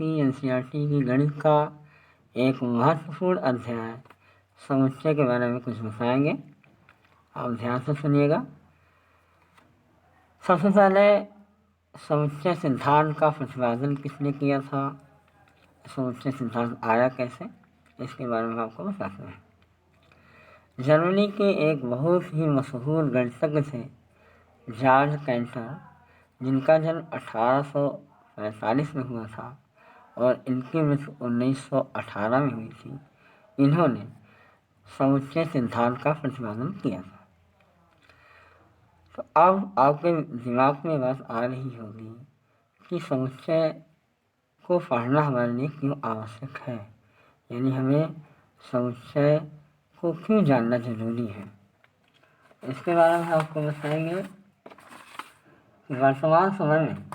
की एनसीईआरटी की गणित का एक महत्वपूर्ण अध्याय समुच्चय के बारे में कुछ बताएंगे। आप ध्यान से सुनिएगा। सबसे पहले समुच्चय सिद्धांत का प्रतिपादन किसने किया था, समुच्चय सिद्धांत आया कैसे, इसके बारे में आपको बताते हैं। जर्मनी के एक बहुत ही मशहूर गणितज्ञ थे जॉर्ज कैंटर, जिनका जन्म 1845 में हुआ था और इनकी मृत्यु 1918 में हुई थी। इन्होंने समुच्चय सिद्धांत का प्रतिपादन किया था। तो अब आपके दिमाग में बात आ रही होगी कि समुच्चय को पढ़ना हमारे लिए क्यों आवश्यक है, यानी हमें समुच्चय को क्यों जानना जरूरी है। इसके बारे में आपको बताएंगे कि वर्तमान समय में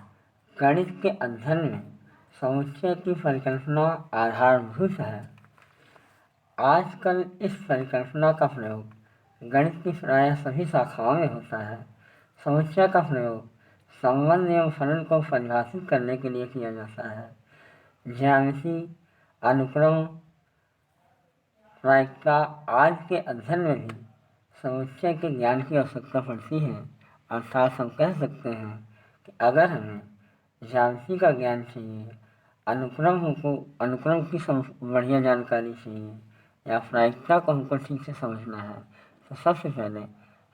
गणित के अध्ययन में समुच्चय की परिकल्पना आधारभूत है। आजकल इस परिकल्पना का प्रयोग गणित की प्राय सभी शाखाओं में होता है। समुच्चय का प्रयोग संबंध एवं फलन को परिभाषित करने के लिए किया जाता है। ज्यामिति, अनुक्रम, प्रायिकता आदि के अध्ययन में भी समुच्चय के ज्ञान की आवश्यकता पड़ती है। अर्थात हम कह सकते हैं कि अगर हमें ज्यामिति का ज्ञान चाहिए, अनुक्रम की बढ़िया जानकारी चाहिए या प्रायिकता को हमको ठीक से समझना है, तो सबसे पहले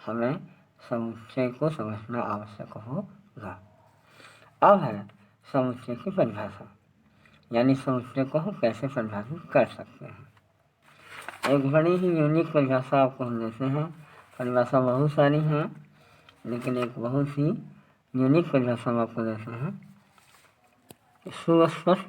हमें समुच्चय को समझना आवश्यक होगा। अब है समुच्चय की परिभाषा, यानी समुच्चय को हम कैसे परिभाषित कर सकते हैं। एक बड़ी ही यूनिक परिभाषा आपको हम देते हैं। परिभाषा बहुत सारी हैं, लेकिन एक बहुत ही यूनिक परिभाषा हम आपको देते हैं। सुस्पष्ट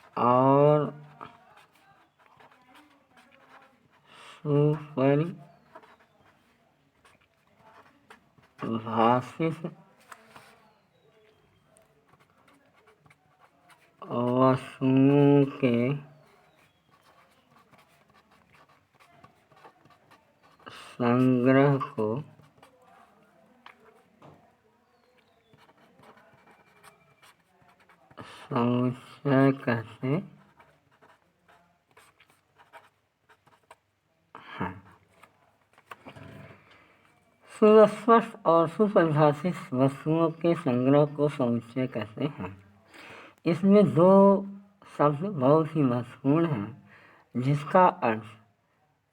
और सुपरिभाषित वस्तुओं के संग्रह को समुच्चय कहते हैं। सुस्पष्ट और सुपरिभाषित वस्तुओं के संग्रह को समुच्चय कहते हैं। इसमें दो शब्द बहुत ही महत्वपूर्ण हैं, जिसका अर्थ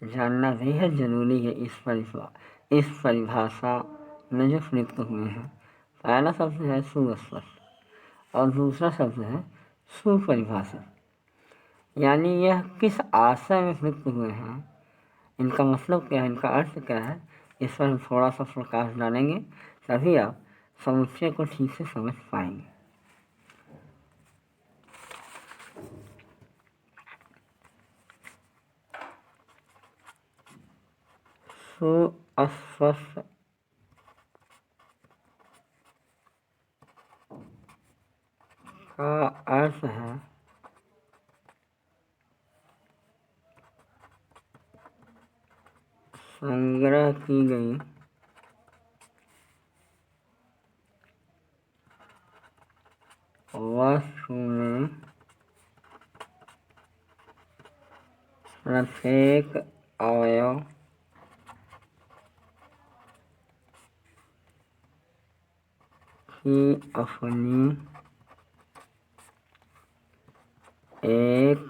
जानना बेहद जरूरी है इस परिभाषा में जो प्रयुक्त हुए हैं। पहला शब्द है सुस्पष्ट और दूसरा शब्द है सुपरिभाषित, यानी यह किस आशय में प्रयुक्त हुए हैं, इनका मतलब क्या है, इनका अर्थ क्या है, इस पर हम थोड़ा सा प्रकाश डालेंगे, तभी आप समुच्चय को ठीक से समझ पाएंगे। सुस्पष्ट का अर्थ है संग्रह की गई वस्तु में प्रत्येक अवयव की अपनी एक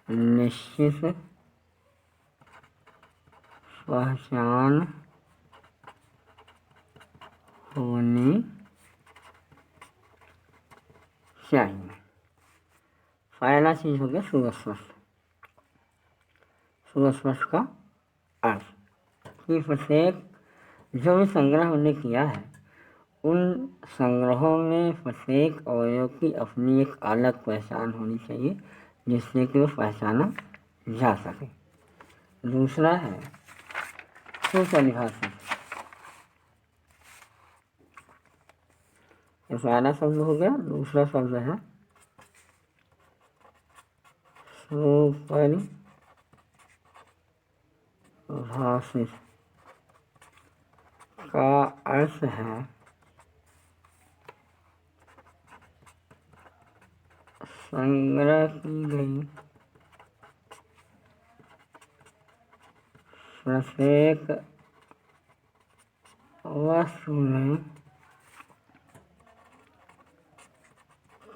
निश्चित पहचान होनी चाहिए। पहला चीज हो गया सुस्पष्ट। सुस्पष्ट का अर्थ कि प्रत्येक जो भी संग्रह हमने किया है, उन संग्रहों में प्रत्येक अवयव की अपनी एक अलग पहचान होनी चाहिए, जिससे कि वो पहचाना जा सके। दूसरा है सुपरिभाषित। ये पहला शब्द हो गया, दूसरा शब्द है सुपरिभाषित। भाषित का अर्थ है संग्रह की गई प्रत्येक वस्तु में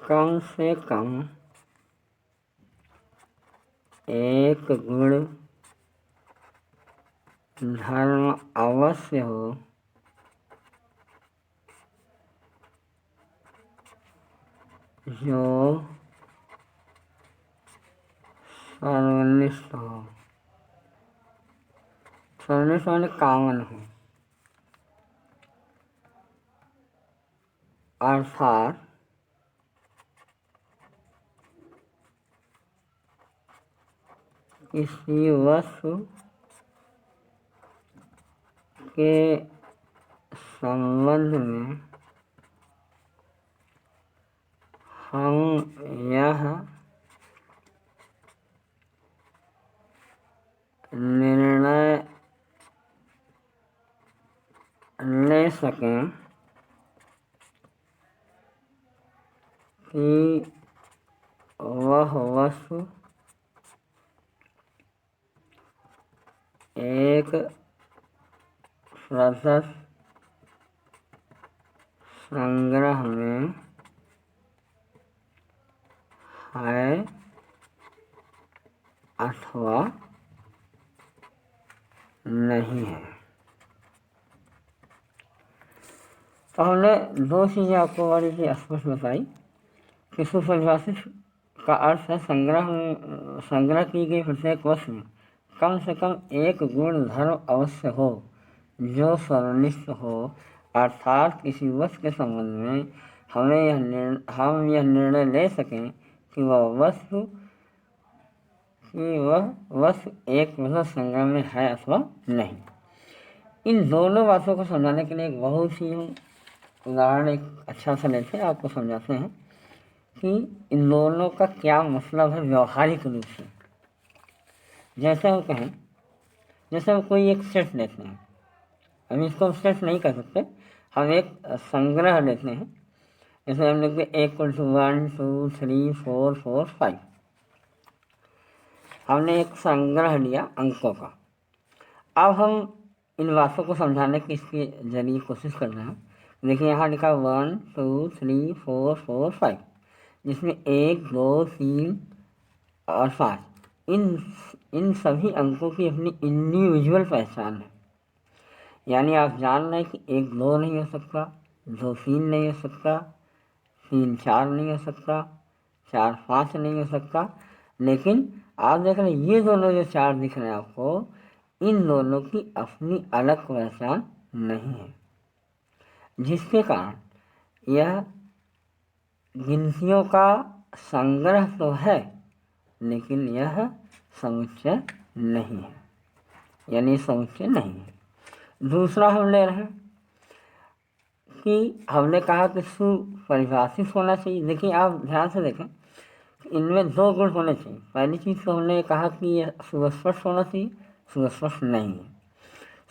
कम से कम एक गुण धर्म अवश्य हो जो सर्वनिष्ठ हो। सर्वनिष्ठ माने कामन हो, अर्थात किसी वस्तु के संबंध में हम यह निर्णय ले सकें कि वह वस्तु एक प्रदत्त संग्रह में है अथवा नहीं है। तो हमने दो चीज़ें आपको बड़ी सी स्पष्ट बताई कि सुपरिभाषित का अर्थ है संग्रह की गई प्रत्येक वस्तु में कम से कम एक गुण धर्म अवश्य हो जो सर्वनिष्ठ हो, अर्थात किसी वस्तु के संबंध में हम यह निर्णय ले सकें कि वह वस्तु एक मतलब संग्रह में है अथवा नहीं। इन दोनों बातों को समझाने के लिए एक बहुत ही उदाहरण एक अच्छा सा लेते हैं, आपको समझाते हैं कि इन दोनों का क्या मतलब है व्यवहारिक रूप से। जैसे हम कहें, जैसे हम कोई एक सेट लेते हैं, हम इसको सेट नहीं कर सकते, हम एक संग्रह लेते हैं। जैसे हम लिखते 1 2 3 4 4 5, हमने एक संग्रह लिया अंकों का। अब हम इन बातों को समझाने की इसके जरिए कोशिश कर रहे हैं। देखिए यहाँ लिखा 1 2 3 4 4 5, जिसमें 1 2 3 और 5 इन सभी अंकों की अपनी इंडिविजुअल पहचान है। यानी आप जान रहे हैं कि 1 2 नहीं हो सकता, 2 3 नहीं हो सकता, 3 4 नहीं हो सकता, 4 5 नहीं हो सकता, लेकिन आप देख रहे हैं ये दोनों जो 4 दिख रहे हैं आपको, इन दोनों की अपनी अलग पहचान नहीं है, जिसके कारण यह गिनतियों का संग्रह तो है लेकिन यह समुच्चय नहीं है, यानी समुच्चय नहीं है। दूसरा हम ले रहे हैं कि हमने कहा कि सुपरिभाषित होना चाहिए। देखिए आप ध्यान से देखें, इनमें 2 गुण होने चाहिए। पहली चीज़ तो हमने कहा कि यह सुस्पष्ट होना चाहिए, सुस्पष्ट नहीं है।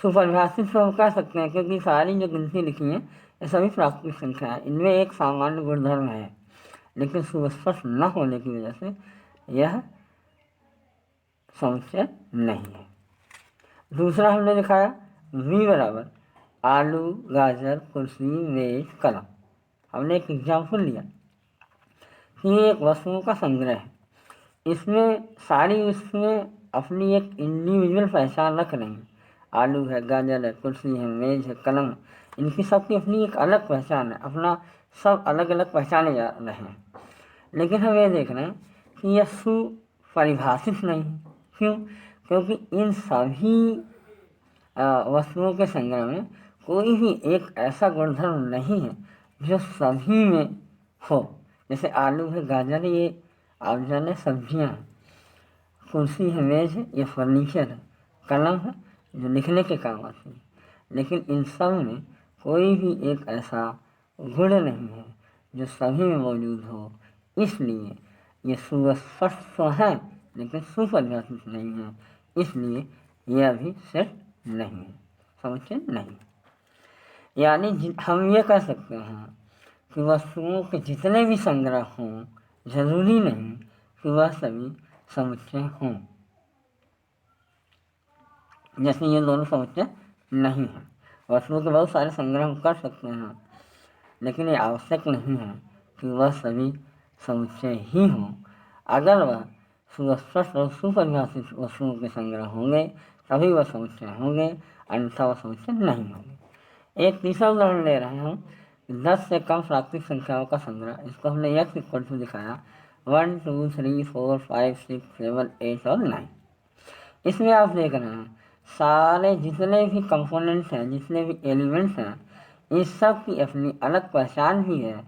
सुपरिभाषित तो हम कह सकते हैं क्योंकि सारी जो गिनती लिखी है ये सभी प्राकृतिक संख्या है, इनमें एक सामान्य गुणधर्म है, लेकिन सुस्पष्ट न होने की वजह से यह समुच्चय नहीं है। दूसरा हमने दिखाया V बराबर आलू, गाजर, कुर्सी, मेज, कलम। हमने एक एग्जाम्पल लिया कि ये एक वस्तुओं का संग्रह है, इसमें सारी वस्तुएं अपनी एक इंडिविजुअल पहचान रख रही हैं। आलू है, गाजर है, कुर्सी है, मेज है, कलम है, इनकी सबकी अपनी एक अलग पहचान है, अपना सब अलग अलग पहचाने जा रहे हैं। लेकिन हम ये देख रहे हैं कि यह सुपरिभाषित नहीं है। क्यों? क्योंकि इन सभी वस्तुओं के संग्रह में कोई भी एक ऐसा गुणधर्म नहीं है जो सभी में हो। जैसे आलू है, गाजर है, ये आप जाने सब्जियाँ हैं, कुर्सी है, मेज है, ये फर्नीचर है, कलम है जो लिखने के काम आती है, लेकिन इन सब में कोई भी एक ऐसा गुण नहीं है जो सभी में मौजूद हो। इसलिए ये सुस्पष्ट तो है लेकिन सुपरिभाषित नहीं है, इसलिए यह भी सेट नहीं है, समुच्चय नहीं। यानी हम ये कह सकते हैं कि वस्तुओं के जितने भी संग्रह हों, जरूरी नहीं कि वह सभी समुच्चय हों। जैसे ये दोनों समुच्चय नहीं है। वस्तुओं के बहुत सारे संग्रह हम कर सकते हैं, लेकिन ये आवश्यक नहीं है कि वह सभी समुच्चय ही हों। अगर वह सुस्पष्ट और सुपरिभाषित वस्तुओं के संग्रह होंगे तभी वह समुच्चय होंगे, अन्यथा वह समुच्चय नहीं होंगे। एक तीसरा उदाहरण ले रहे हैं, 10 से कम प्राकृतिक संख्याओं का संग्रह। इसको हमने x इक्वल टू दिखाया 1 2 3 4 5 6 7 8 और 9। इसमें आप देख रहे हैं सारे जितने भी कंपोनेंट्स हैं, जितने भी एलिमेंट्स हैं, इन सब की अपनी अलग पहचान भी है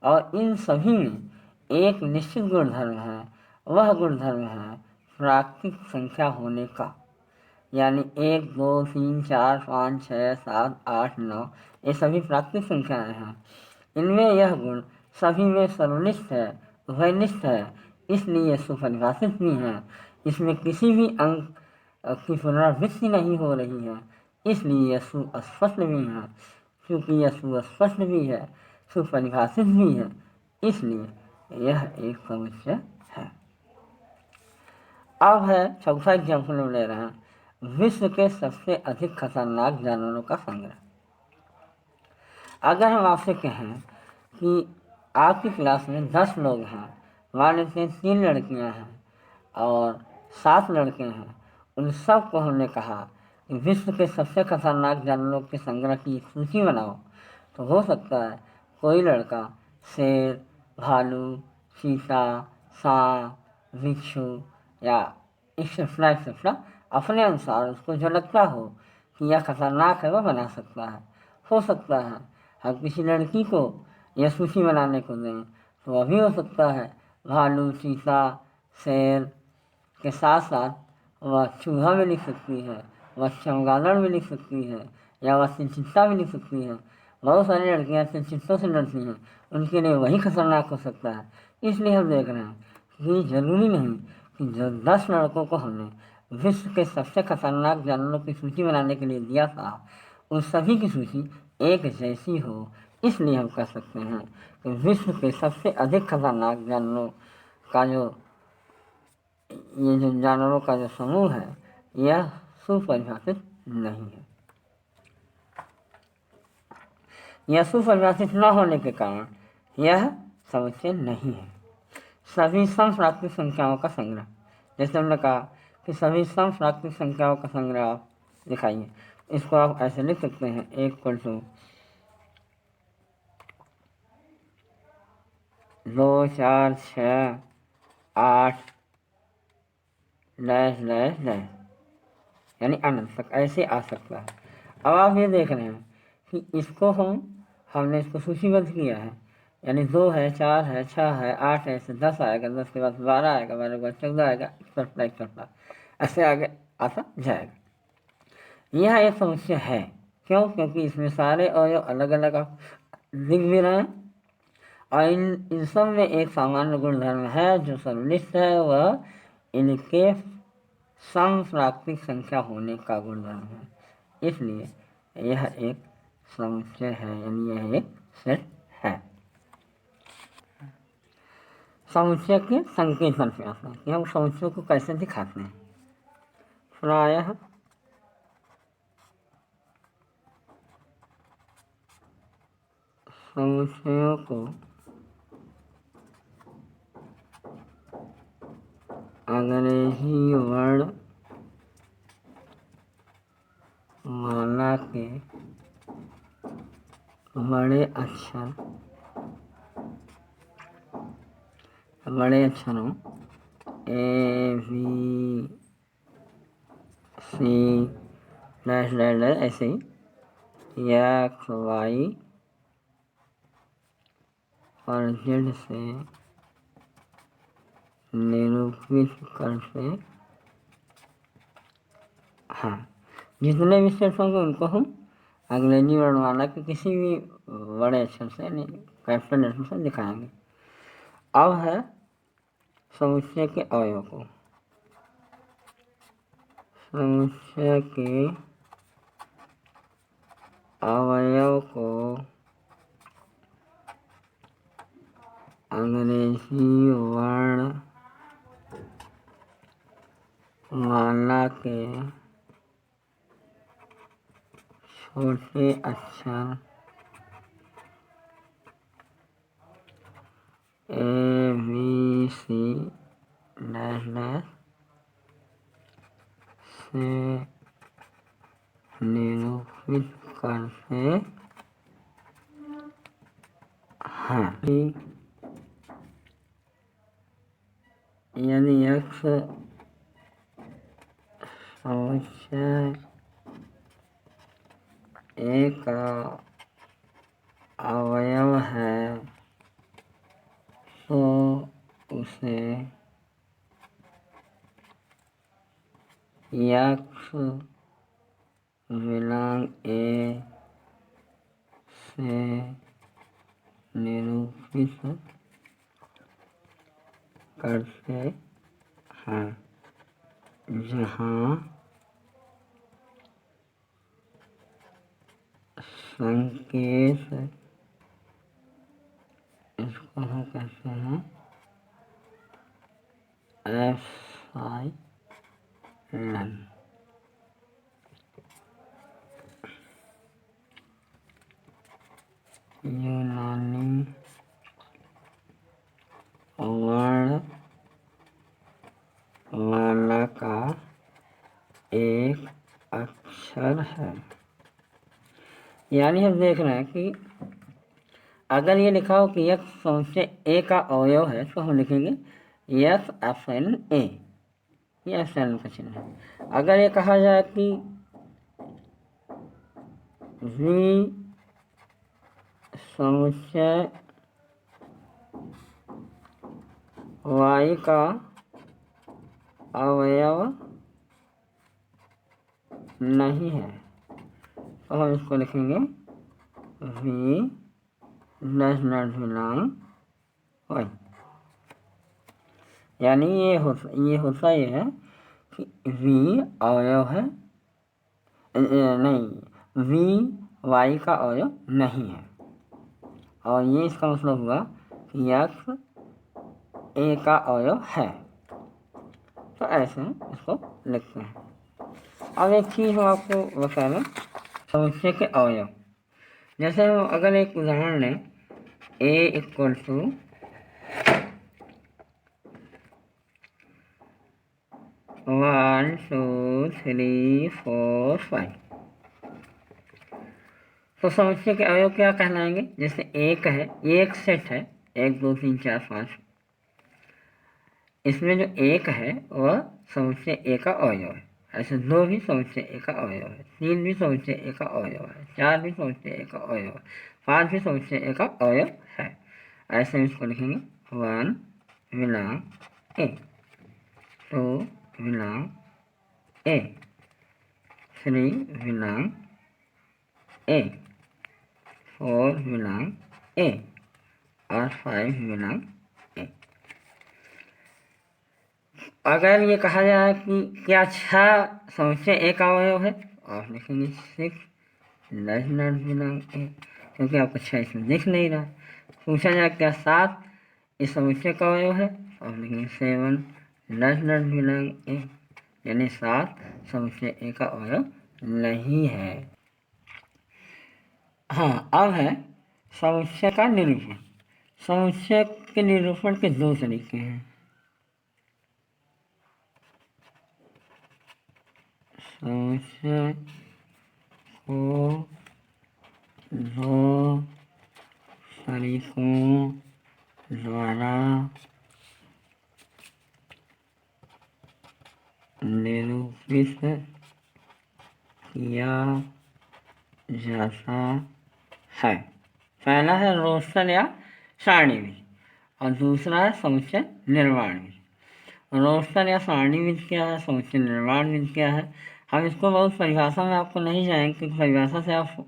और इन सभी में एक निश्चित गुणधर्म है। वह गुणधर्म है प्राकृतिक संख्या होने का। यानी 1 2 3 4 5 6 7 8 9 ये सभी प्राकृतिक संख्याएं हैं। इनमें यह गुण सभी में सर्वनिष्ठ है, उभयनिष्ठ है, इसलिए सुपरिभाषित भी हैं। इसमें किसी भी अंक की पुनरावृत्ति नहीं हो रही है, इसलिए यह सुस्पष्ट भी है। क्योंकि यह सुस्पष्ट भी है, सुपरिभाषित भी है, इसलिए यह एक समुच्चय है। अब है चौथा एग्जाम्पल ले रहे हैं, विश्व के सबसे अधिक खतरनाक जानवरों का संग्रह। अगर हम आपसे कहें कि आपकी क्लास में 10 लोग हैं, मान लेते हैं 3 लड़कियां हैं और 7 लड़के हैं, उन सब को हमने कहा कि विश्व के सबसे खतरनाक जानवरों के संग्रह की सूची बनाओ, तो हो सकता है कोई लड़का शेर, भालू, चीता, सांप, बिच्छू या एक्सेट्रा अपने अनुसार उसको जो लगता हो कि यह खतरनाक है वह बना सकता है। हो सकता है हम किसी लड़की को यह सूची बनाने को दें तो वह भी हो सकता है भालू, चीता, शेर के साथ साथ वह चूहा भी लिख सकती है, वह चमगादड़ भी लिख सकती है, या वह चिंचित्ता भी लिख सकती है। बहुत सारी लड़कियाँ चिंचित्तों से डरती हैं, उनके लिए वही खतरनाक हो सकता है। इसलिए हम देख रहे हैं कि जरूरी नहीं कि जो 10 लड़कों को हमने विश्व के सबसे खतरनाक जानवरों की सूची बनाने के लिए दिया था, उन सभी की सूची एक जैसी हो। इसलिए हम कह सकते हैं कि विश्व के सबसे अधिक खतरनाक जानवरों का ये जो जानवरों का जो समूह है यह सुपरिभाषित नहीं है। यह सुपरिभाषित न होने के कारण यह समुच्चय नहीं है। सभी सम प्राकृतिक संख्याओं का संग्रह, जैसे हमने कहा कि सभी सम प्राकृतिक संख्याओं का संग्रह आप दिखाइए। इसको आप ऐसे लिख सकते हैं 1 2 4 6 8 डैश डैश डैश, यानी अनंत तक ऐसे आ सकता है। अब आप ये देख रहे हैं कि इसको हमने इसको सूचीबद्ध किया है, यानी 2 है, 4 है, 6 है, 8 है, ऐसे 10 आएगा, 10 के बाद 12 आएगा, 12 के बाद 14 आएगा, 61 ऐसे आगे आता जाएगा। यह एक समस्या है। क्यों? क्योंकि इसमें सारे अवयव अलग अलग आप लिख भी रहे हैं और इन सब में एक सामान्य गुणधर्म है जो सर्वनिष्ठ है, वह इनके सम प्राकृतिक संख्या होने का गुणधर्म है। इसलिए यह एक समुच्चय है, यानी यह एक सेट है। समुच्चय के संकेतन से आता है कि हम समुच्चय को कैसे दिखाते हैं। प्रायः समुच्चयों को अंग्रेजी वर्ण माला के बड़े अक्षरों A B C dash dash dash ऐसे ही X Y और Z से निरूपित करते हैं। जितने भी सेट होंगे उनको हम अंग्रेजी वर्णमाला के किसी भी बड़े अक्षर से यानी कैपिटल लेटर से दिखाएंगे। अब है समुच्चय के अवयव को। समुच्चय के अवयव को अंग्रेजी वर्ण माला के छोटे अक्षर ABC से निरूपित करते हैं। यदि x समुच्चय A का अवयव है तो उसे x बिलोंग A से निरूपित करते हैं, जहाँ संकेत इसको हम कहते हैं एप्सिलॉन। यूनानी वर्णमाला का एक अक्षर है। यानी हम देख रहे हैं कि अगर ये लिखा हो कि यह समुच्चय ए का अवयव है तो हम लिखेंगे यस एप्सिलॉन ए, ये एप्सिलॉन का चिन्ह है। अगर ये कहा जाए कि वी समुच्चय वाई का अवयव नहीं है तो हम इसको लिखेंगे V does not belong Y. यानी ये होता ये है कि वी अवयव है, नहीं, वी वाई का अवयव नहीं है, और ये इसका मतलब हुआ कि एक्स ए का अवयव है। तो ऐसे इसको लिखते हैं। अब एक चीज़ हम आपको बता दें समुच्चय के अवयव। जैसे हम अगर एक उदाहरण लें A इक्वल टू 1 2 3 4 5, तो समुच्चय के अवयव क्या कहलाएंगे? जैसे एक है, ये एक सेट है 1 2 3 4 5, इसमें जो एक है वह समुच्चय ए का अवयव है। ऐसे 2 भी समुच्चय ए का अवयव है, 3 भी समुच्चय ए का अवयव है, 4 भी समुच्चय ए का अवयव है, 5 भी समुच्चय ए का अवयव है। ऐसे इसको लिखेंगे 1 belong A, 2 belong A, 3 belong A, 4 belong ए, और 5 बिलोंग ए। अगर ये कहा जाए कि क्या 6 समुच्चय ए का अवयव है, आप लिखेंगे 6 डज नॉट बिलोंग ए, क्योंकि आपको 6 इसमें दिख नहीं रहा। पूछा जाए क्या 7 इस समुच्चय का अवयव है, आप लिखेंगे 7 डज नॉट बिलोंग ए, यानी 7 समुच्चय ए का अवयव नहीं है। हाँ, अब है समुच्चय का निरूपण। समुच्चय के निरूपण के 2 तरीके हैं। समुच्चय को 2 तरीकों द्वारा निरूपित किया जाता है। पहला है रोस्टर या सारणी विधि, और दूसरा है समुच्चय निर्माण विधि। रोस्टर या सारणी विधि क्या है, समुच्चय निर्माण विधि क्या है, हम इसको बहुत परिभाषा में आपको नहीं जाएंगे क्योंकि परिभाषा से आप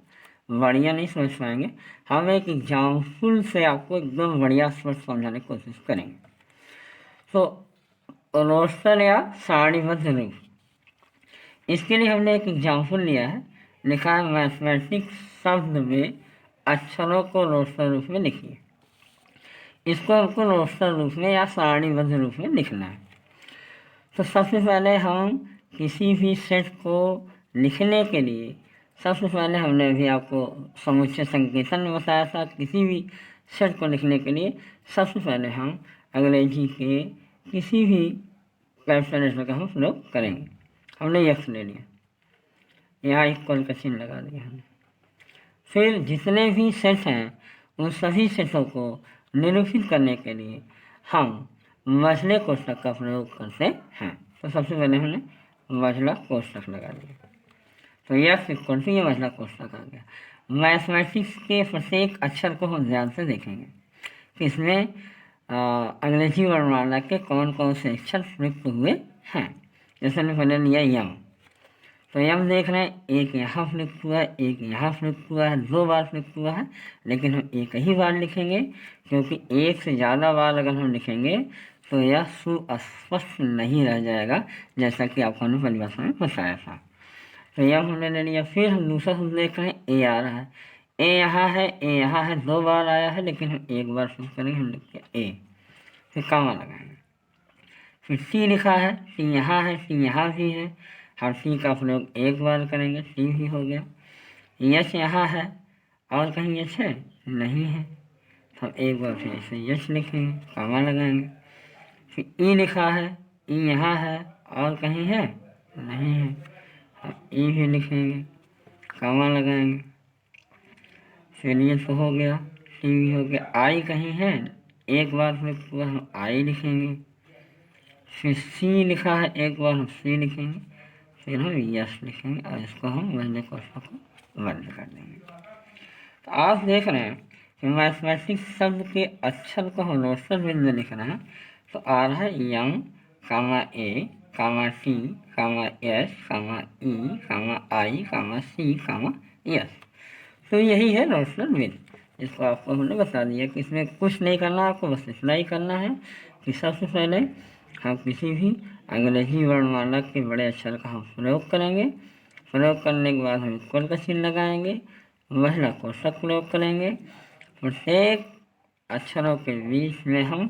बढ़िया नहीं समझ पाएंगे। हम एक एग्जाम्पल से आपको एकदम बढ़िया स्पष्ट समझाने की कोशिश करेंगे। तो रोस्टर या सारणीबद्ध रूप, इसके लिए हमने एक एग्जाम्पल लिया है, लिखा है मैथमेटिक्स शब्द में अक्षरों को रोस्टर रूप में लिखिए। इसको हमको रोस्टर रूप में या सारणीबद्ध रूप में लिखना है। तो सबसे पहले हम किसी भी सेट को लिखने के लिए सबसे पहले हमने अभी आपको समुच्चय संकेतन में बताया था, किसी भी सेट को लिखने के लिए सबसे पहले हम अंग्रेजी के किसी भी कैपिटल लेटर का हम प्रयोग करेंगे। हमने यक्स ले लिया, यहाँ इक्वल का चिन्ह लगा दिया हमने। फिर जितने भी सेट हैं उन सभी सेटों को निरूपित करने के लिए हम मझले कोष्ठक का प्रयोग करते हैं। तो सबसे पहले हमने मझला कोष्ठक लगा दिया, तो यक्स इक्वल टू ये मझला कोष्ठक आ गया। मैथमेटिक्स के प्रत्येक अक्षर को हम ध्यान से देखेंगे कि इसमें अंग्रेजी वर्णमाला के कौन कौन से अक्षर प्रयुक्त हुए हैं। जैसे हमने पहले लिया यम, तो यम देख रहे हैं एक यहाँ प्रयुक्त हुआ है, एक यहाँ प्रयुक्त हुआ है, 2 बार प्रयुक्त हुआ है, लेकिन हम एक ही बार लिखेंगे क्योंकि एक से ज़्यादा बार अगर हम लिखेंगे तो यह सुस्पष्ट नहीं रह जाएगा, जैसा कि आपको हमने परिभाषा में बताया था। तो यम हमने ले लिया। फिर हम दूसरा शब्द देख रहे हैं ए आ रहा है, ए यहाँ है, ए यहाँ है, 2 बार आया है, लेकिन हम एक बार प्रयोग करेंगे, हम लिख किया ए, फिर कामा लगाएंगे। फिर सी लिखा है, सी यहाँ है, सी यहाँ भी है, हम सी का प्रयोग एक बार करेंगे, सी भी हो गया। यश यहाँ है और कहीं यश है नहीं है, तो एक बार फिर इसे यश लिखेंगे, कामा लगाएंगे। फिर ई लिखा है, ई यहाँ है और कहीं है नहीं है, हम ई भी लिखेंगे, कामा लगाएंगे। फिर ये तो हो गया, सी भी हो गया। आई कहीं है, एक बार फिर पूरा हम आई लिखेंगे। फिर सी लिखा है, एक बार हम सी लिखेंगे, फिर हम यस लिखेंगे और इसको हम वजन कोष्ठक को बंद कर देंगे। तो आप देख रहे हैं कि मैथमेटिक्स शब्द के अक्षर को हम रोस्टर बिंदु लिख रहे हैं, तो आ रहा है यम, कामा ए, कामा टी, कामा एस, कामा ई, कामा आई, कामा सी, कामा यस। तो यही है रोस्टर बिंदु। इसको आपको हमने बता दिया कि इसमें कुछ नहीं करना, आपको बस इतना ही करना है कि सबसे पहले हम किसी भी अंग्रेजी वर्णमाला के बड़े अक्षर का हम प्रयोग करेंगे। प्रयोग करने के बाद हम इक्वल का चिन्ह लगाएंगे, महिला कोष्ठक प्रयोग करेंगे। प्रत्येक अक्षरों के बीच में हम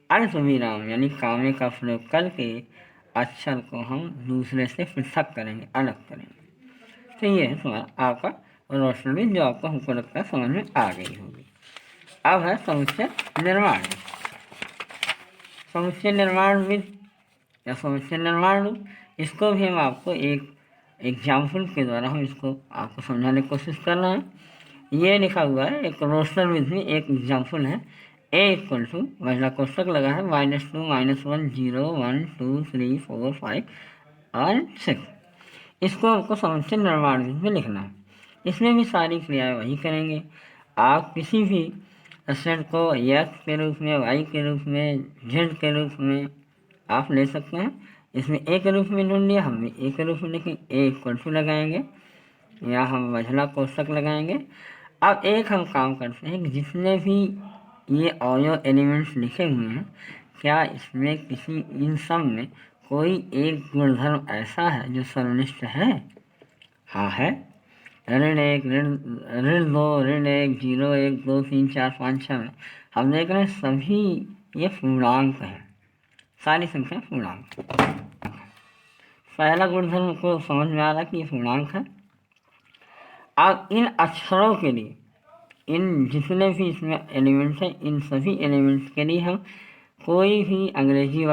अल्पविराम यानी कामे का प्रयोग करके अक्षर को हम दूसरे से पृथक करेंगे, अलग करेंगे। तो ये है तुम्हारा आपका रोशनी, जो आपको हमको लगता है समझ में आ गई होगी। अब है समुच्चय निर्माण। समुच्चय निर्माण विद या समुच्चय निर्माण रूप, इसको भी हम आपको एक एग्जाम्पल के द्वारा हम इसको आपको समझाने की कोशिश कर रहे हैं। ये लिखा हुआ है एक रोस्टर विद में एक एग्जाम्पल है, ए इक्वल टू महिला कोष्ठक लगा है -2 -1 0 1 2 3 4 5 और 6। इसको आपको समुच्चय निर्माण विद में लिखना है। इसमें भी सारी क्रियाएं वही करेंगे। आप किसी भी सेट को एक्स के रूप में, वाई के रूप में, जेड के रूप में आप ले सकते हैं। इसमें ए के रूप में ढूंढ लिया, हम भी ए के रूप में लिखें, ए इक्वल टू लगाएंगे या हम मझला कोष्ठक लगाएंगे। अब एक हम काम करते हैं कि जितने भी ये ऑयो एलिमेंट्स लिखे हुए हैं, क्या इसमें किसी इन सब में कोई एक गुणधर्म ऐसा है जो सर्वनिष्ठ है? हाँ है। ऋण 1, ऋण 2, ऋण 1, 0, 1, 2, 3, 4, 5, 6 में हम देख रहे हैं सभी ये पूर्णांक हैं, सारी संख्या पूर्णांक। पहला गुणधर्म को समझ में आ रहा कि ये पूर्णांक है। अब इन अक्षरों के लिए, इन जितने भी इसमें एलिमेंट्स हैं, इन सभी एलिमेंट्स के लिए हम कोई भी अंग्रेजी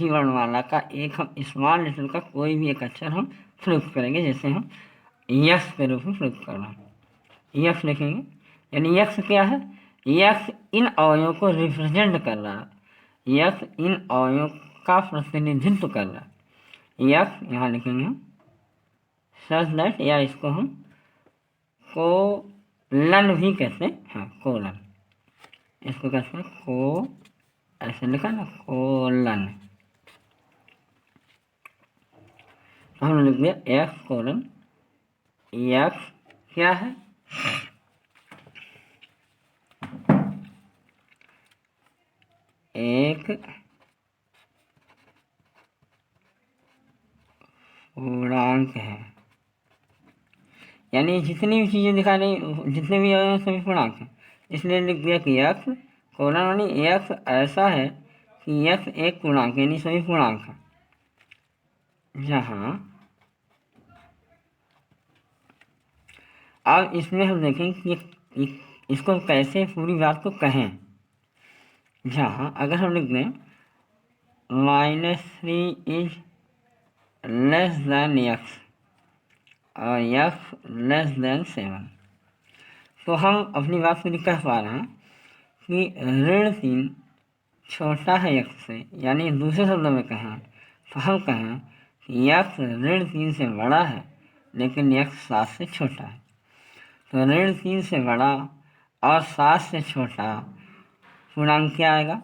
वर्णमाला का एक हम स्मॉल लेटर का कोई भी एक अक्षर हम प्रयुक्त करेंगे। जैसे हम यक्स के रूप में प्रयुक्त करना है, यक्स लिखेंगे, यानी यक्स क्या है? यक्स इन अवयवों को रिप्रेजेंट कर रहा है, यक्स इन अवयवों का प्रतिनिधित्व कर रहा है। यक्स यहाँ लिखेंगे हम सच दैट, या इसको हम कोलन भी कहते हैं। हाँ, कोलन, इसको कहते हैं को, ऐसे लिखा ना, कोलन। तो हमने लिख दिया एक्स कोलन, एक्स क्या है? एक पूर्णांक है, यानी जितनी भी चीज़ें दिखा रही, जितने भी अवयव सभी पूर्णांक हैं। इसलिए लिख दिया कि यक्स कोलन यानी यक्स ऐसा है कि यक्स एक पूर्णांक यानी सभी पूर्णांक है, जहाँ अब इसमें हम देखें कि इसको कैसे पूरी बात को कहें। जहाँ अगर हम लिख दें -3 इज लेस दैन यक्स और यक्स लेस दैन 7, तो हम अपनी बात को कह पा रहे हैं कि -3 छोटा है यक्स से, यानी दूसरे शब्दों में कहें तो हम कहें कि यक्स -3 से बड़ा है लेकिन यक्स 7 से छोटा है। तो -3 से बड़ा और 7 से छोटा पूर्णांक क्या आएगा?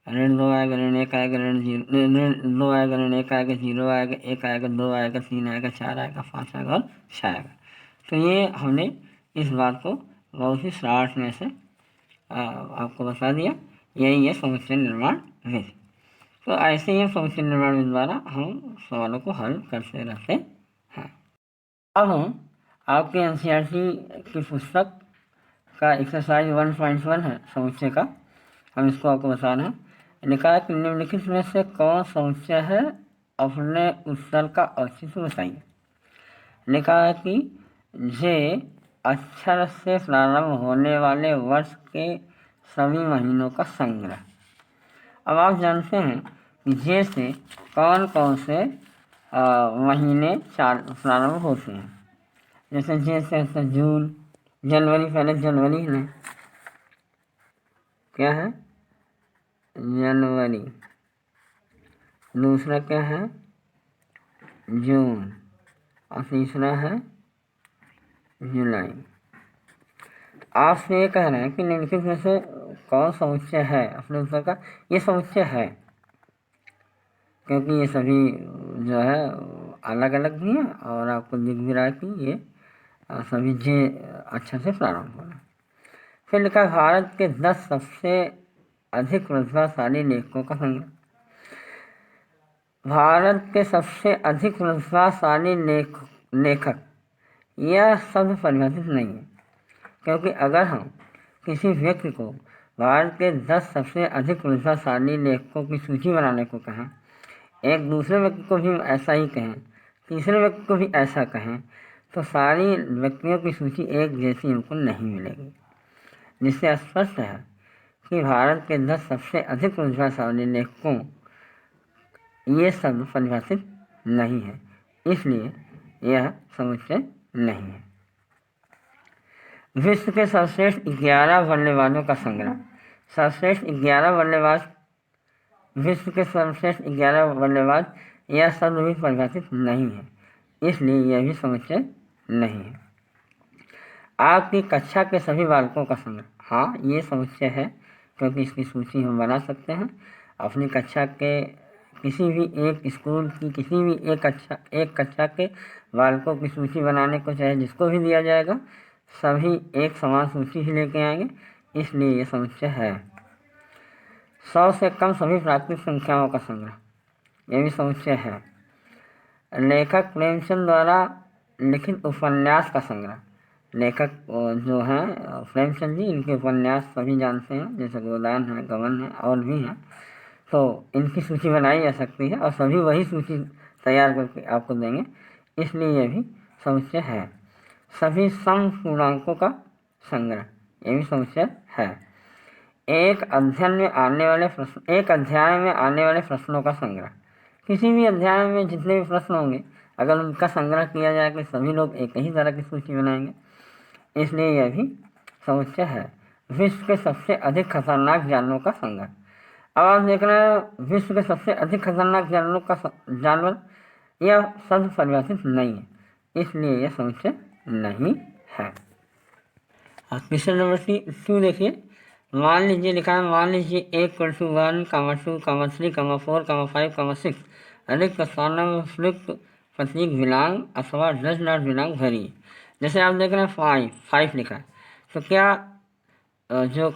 -2 आएगा, -1 आएगा, -2 आएगा, -1 आएगा, 0 आएगा, 1 आएगा, 2 आएगा, 3 आएगा, 4 आएगा, 5 आएगा और 6 आएगा। तो ये हमने इस बात को बहुत ही शॉर्ट में से आपको बता दिया। यही है समुच्चय निर्माण विधि। तो ऐसे ही समुच्चय निर्माण विधि द्वारा हम सवालों को हल करते रहते हैं। अब हम आपके एनसीईआरटी की पुस्तक का एक्सरसाइज 1.1 है समुच्चय का, हम इसको आपको बता रहे हैं। लिखा है कि निम्नलिखित में से कौन समुच्चय है, अपने उत्तर का औचित्य बताइए। लिखा है कि जे अक्षर से प्रारंभ होने वाले वर्ष के सभी महीनों का संग्रह। अब आप जानते हैं कि जे से कौन कौन से महीने प्रारंभ होते हैं। जैसे जे से जून, जनवरी, पहले जनवरी है, क्या है? जनवरी। दूसरा क्या है? जून। और तीसरा है जुलाई। आपसे ये कह रहे हैं कि निम्नलिखित में से कौन समुच्चय है, अपने उत्तर का ये समुच्चय है, क्योंकि ये सभी जो है अलग अलग भी हैं और आपको दिख भी रहा है कि ये सभी जे अक्षर से प्रारंभ हो रहे हैं। फिर लिखा भारत के 10 सबसे अधिक प्रतिभाशाली लेखकों का संग्रह। भारत के सबसे अधिक प्रतिभाशाली लेखक यह शब्द परिभाषित नहीं है, क्योंकि अगर हम किसी व्यक्ति को भारत के 10 सबसे अधिक प्रतिभाशाली लेखकों की सूची बनाने को कहें, एक दूसरे व्यक्ति को भी ऐसा ही कहें, तीसरे व्यक्ति को भी ऐसा कहें, तो सारी व्यक्तियों की सूची एक जैसी हमको नहीं मिलेगी, जिससे स्पष्ट है कि भारत के 10 सबसे अधिक प्रतिभाशाली लेखकों ये शब्द परिभाषित नहीं है, इसलिए यह समुच्चय नहीं है। विश्व के सर्वश्रेष्ठ 11 बल्लेबाजों का संग्रह। सर्वश्रेष्ठ 11 बल्लेबाज, विश्व के सर्वश्रेष्ठ 11 बल्लेबाज, यह शब्द भी परिभाषित नहीं है, इसलिए यह भी समुच्चय नहीं है। आपकी कक्षा के सभी बालकों का संग्रह, हाँ ये समुच्चय है, क्योंकि इसकी सूची हम बना सकते हैं। अपनी कक्षा के किसी भी एक स्कूल की किसी भी एक कक्षा के बालकों की सूची बनाने को चाहे जिसको भी दिया जाएगा, सभी एक समान सूची ही लेके आएंगे, इसलिए ये समुच्चय है। 100 से कम सभी प्राकृतिक संख्याओं का संग्रह, यह भी समुच्चय है। लेखक प्रेमचंद द्वारा लिखित उपन्यास का संग्रह। लेखक जो हैं प्रेमचंद जी, इनके उपन्यास सभी जानते हैं, जैसे गोदान है, गबन है और भी हैं, तो इनकी सूची बनाई जा सकती है और सभी वही सूची तैयार करके आपको देंगे, इसलिए यह भी समुच्चय है। सभी समपूर्णांकों का संग्रह, यह भी समुच्चय है। एक अध्याय में आने वाले प्रश्नों का संग्रह। किसी भी अध्याय में जितने भी प्रश्न होंगे, अगर उनका संग्रह किया जाए तो सभी लोग एक ही तरह की सूची बनाएंगे, इसलिए यह भी समुच्चय है। विश्व के सबसे अधिक खतरनाक जानवरों का संग्रह। अब आप देख रहे हैं विश्व के सबसे अधिक खतरनाक जानवर, यह शब्द परिभाषित नहीं है, इसलिए यह समुच्चय नहीं है। क्वेश्चन नंबर 2 देखिए। मान लीजिए लिखा है, मान लीजिए 1, 1, 2, 3, 4, 5, 6 अधिक प्रतीक दिनांक अथवा दशमलव दिनांक भरिए। जैसे आप देख रहे हैं 5 लिखा है, तो क्या जो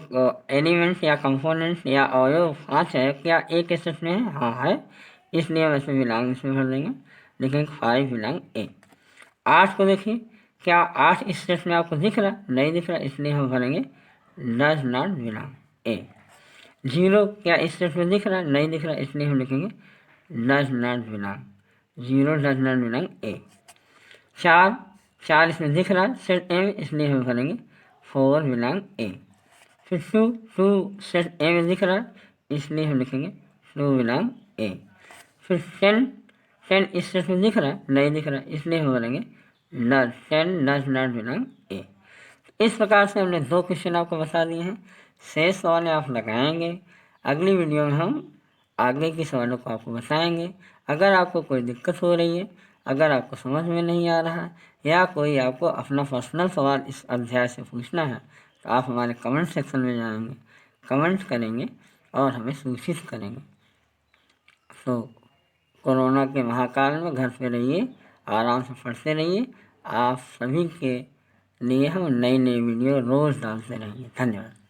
एलिमेंट्स या कंपोनेंट्स या अवयव 5 है, क्या एक सेट में है? हाँ है, इसलिए हम ऐसे दिनांक इसमें भर देंगे। लिखेंगे 5 बिलोंग ए। 8 को देखिए, क्या 8 इस सेट में आपको दिख रहा? नहीं दिख रहा, इसलिए हम भरेंगे डज नॉट बिलोंग ए। 0 क्या इस सेट में दिख रहा? नहीं दिख रहा, इसलिए हम लिखेंगे does not belong 0 does not belong A. 4 इसमें दिख रहा सेट ए में, इसलिए हम भरेंगे 4 बिलोंग ए। फिर 2 सेट ए में दिख रहा, इसलिए हम लिखेंगे 2 बिलोंग ए। फिर 10 इस सेट में दिख रहा, नहीं दिख रहा, इसलिए हम भरेंगे 10 डज नॉट बिलोंग ए। इस प्रकार से हमने 2 क्वेश्चन आपको बता दिए हैं। शेष सवाल आप लगाएंगे। अगली वीडियो में हम आगे के सवालों को आपको बताएंगे। अगर आपको कोई दिक्कत हो रही है, अगर आपको समझ में नहीं आ रहा या कोई आपको अपना पर्सनल सवाल इस अध्याय से पूछना है, तो आप हमारे कमेंट सेक्शन में जाएंगे, कमेंट करेंगे और हमें सूचित करेंगे। तो कोरोना के महाकाल में घर पे रहिए, आराम से पढ़ते रहिए। आप सभी के लिए हम नई नई वीडियो रोज़ डालते रहेंगे। धन्यवाद।